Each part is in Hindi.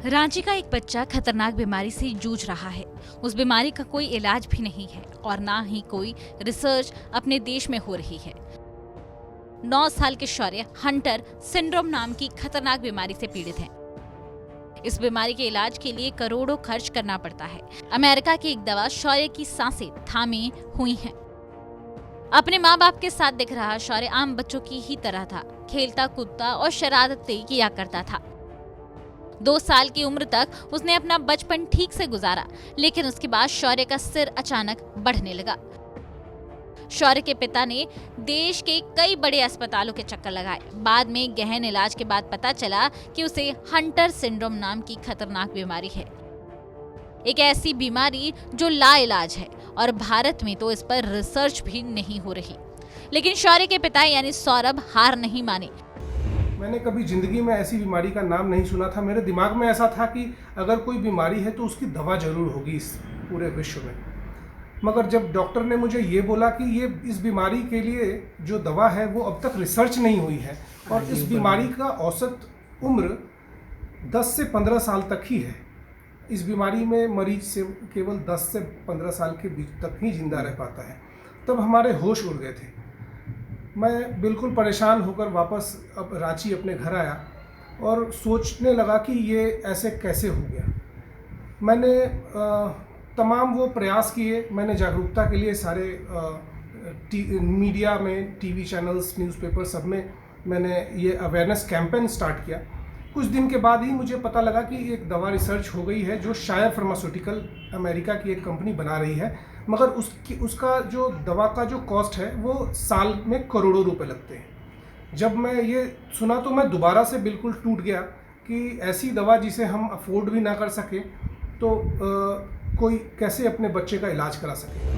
रांची का एक बच्चा खतरनाक बीमारी से जूझ रहा है। उस बीमारी का कोई इलाज भी नहीं है और ना ही कोई रिसर्च अपने देश में हो रही है। 9 साल के शौर्य हंटर सिंड्रोम नाम की खतरनाक बीमारी से पीड़ित हैं। इस बीमारी के इलाज के लिए करोड़ों खर्च करना पड़ता है। अमेरिका की एक दवा शौर्य की सांसें थामे हुई हैं। अपने माँ बाप के साथ दिख रहा शौर्य आम बच्चों की ही तरह था। खेलता कूदता और शरारतें किया करता था। 2 साल की उम्र तक उसने अपना बचपन ठीक से गुजारा, लेकिन उसके बाद शौर्य का सिर अचानक बढ़ने लगा। शौर्य के पिता ने देश के कई बड़े अस्पतालों के चक्कर लगाए। बाद में गहन इलाज के बाद पता चला कि उसे हंटर सिंड्रोम नाम की खतरनाक बीमारी है। एक ऐसी बीमारी जो लाइलाज है और भारत में तो इस पर रिसर्च भी नहीं हो रही। लेकिन शौर्य के पिता यानी सौरभ हार नहीं माने। मैंने कभी ज़िंदगी में ऐसी बीमारी का नाम नहीं सुना था। मेरे दिमाग में ऐसा था कि अगर कोई बीमारी है तो उसकी दवा ज़रूर होगी इस पूरे विश्व में। मगर जब डॉक्टर ने मुझे ये बोला कि ये इस बीमारी के लिए जो दवा है वो अब तक रिसर्च नहीं हुई है और इस बीमारी का औसत उम्र 10 से 15 साल तक ही है। इस बीमारी में मरीज से केवल 10 से 15 साल के बीच तक ही जिंदा रह पाता है। तब हमारे होश उड़ गए थे। मैं बिल्कुल परेशान होकर वापस अब रांची अपने घर आया और सोचने लगा कि ये ऐसे कैसे हो गया। मैंने तमाम वो प्रयास किए। मैंने जागरूकता के लिए सारे मीडिया में, टीवी चैनल्स, न्यूज़पेपर सब में मैंने ये अवेयरनेस कैंपेन स्टार्ट किया। कुछ दिन के बाद ही मुझे पता लगा कि एक दवा रिसर्च हो गई है जो शायर फार्मास्यूटिकल, अमेरिका की एक कंपनी बना रही है। मगर उसका जो दवा का जो कॉस्ट है वो साल में करोड़ों रुपए लगते हैं। जब मैं ये सुना तो मैं दोबारा से बिल्कुल टूट गया कि ऐसी दवा जिसे हम अफोर्ड भी ना कर सके तो कोई कैसे अपने बच्चे का इलाज करा सके।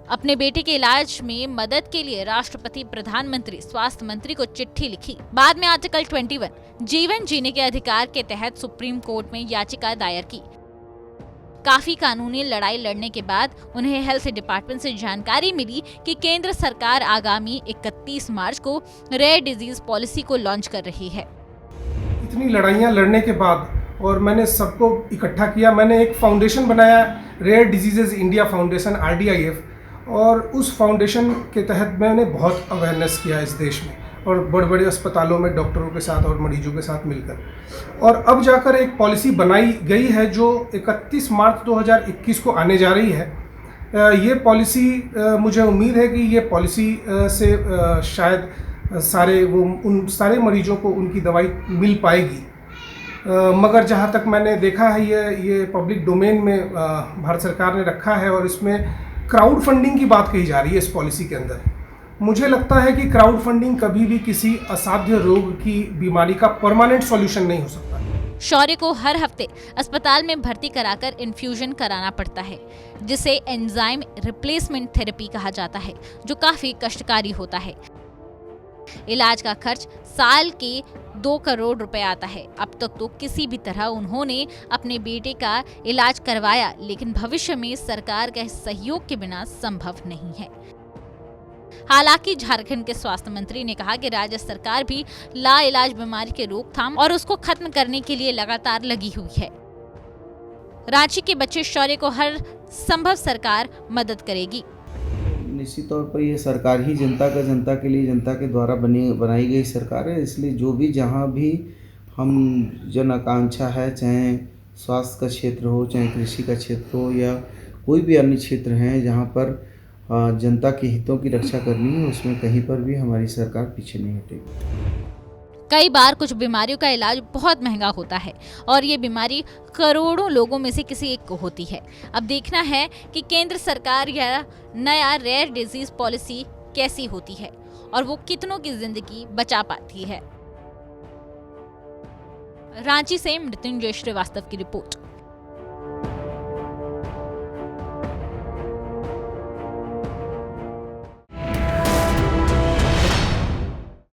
अपने बेटे के इलाज में मदद के लिए राष्ट्रपति, प्रधानमंत्री, स्वास्थ्य मंत्री को चिट्ठी लिखी। बाद में आर्टिकल 21 जीवन जीने के अधिकार के तहत सुप्रीम कोर्ट में याचिका दायर की। काफी कानूनी लड़ाई लड़ने के बाद उन्हें हेल्थ डिपार्टमेंट से जानकारी मिली कि केंद्र सरकार आगामी 31 मार्च को रेयर डिजीज पॉलिसी को लॉन्च कर रही है। इतनी लड़ाइयाँ लड़ने के बाद और मैंने सबको इकट्ठा किया। मैंने एक फाउंडेशन बनाया, rare diseases India foundation, RDIF, और उस फाउंडेशन के तहत मैंने बहुत अवेयरनेस किया इस देश में और बड़े बड़े अस्पतालों में डॉक्टरों के साथ और मरीजों के साथ मिलकर। और अब जाकर एक पॉलिसी बनाई गई है जो 31 मार्च 2021 को आने जा रही है। ये पॉलिसी, मुझे उम्मीद है कि ये पॉलिसी से शायद उन सारे मरीजों को उनकी दवाई मिल पाएगी। मगर जहाँ तक मैंने देखा है ये पब्लिक डोमेन में भारत सरकार ने रखा है और इसमें क्राउड फंडिंग की बात कही जा रही है इस पॉलिसी के अंदर। मुझे लगता है कि क्राउड फंडिंग कभी भी किसी असाध्य रोग की बीमारी का परमानेंट सॉल्यूशन नहीं हो सकता। शौर्य को हर हफ्ते अस्पताल में भर्ती कराकर इन्फ्यूजन कराना पड़ता है, जिसे एंजाइम रिप्लेसमेंट थेरेपी कहा जाता है, जो काफी कष्टकारी होता है। इलाज का खर्च साल के 2 करोड़ रुपए आता है। अब तक तो किसी भी तरह उन्होंने अपने बेटे का इलाज करवाया, लेकिन भविष्य में सरकार के सहयोग के बिना संभव नहीं है। हालांकि झारखंड के स्वास्थ्य मंत्री ने कहा कि राज्य सरकार भी लाइलाज बीमारी के रोकथाम और उसको खत्म करने के लिए लगातार लगी हुई है। रांची के बच्चे शौर्य को हर संभव सरकार मदद करेगी। निश्चित तौर पर यह सरकार ही जनता के लिए, जनता के द्वारा बनाई गई सरकार है। इसलिए जो भी जहाँ भी हम जन आकांक्षा है, चाहे स्वास्थ्य का क्षेत्र हो, चाहे कृषि का क्षेत्र हो या कोई भी अन्य क्षेत्र हैं जहाँ पर जनता के हितों की रक्षा करनी है, उसमें कहीं पर भी हमारी सरकार पीछे नहीं हटेगी। कई बार कुछ बीमारियों का इलाज बहुत महंगा होता है और ये बीमारी करोड़ों लोगों में से किसी एक को होती है। अब देखना है कि केंद्र सरकार या नया रेयर डिजीज पॉलिसी कैसी होती है और वो कितनों की जिंदगी बचा पाती है। रांची से मृत्युंजय श्रीवास्तव की रिपोर्ट।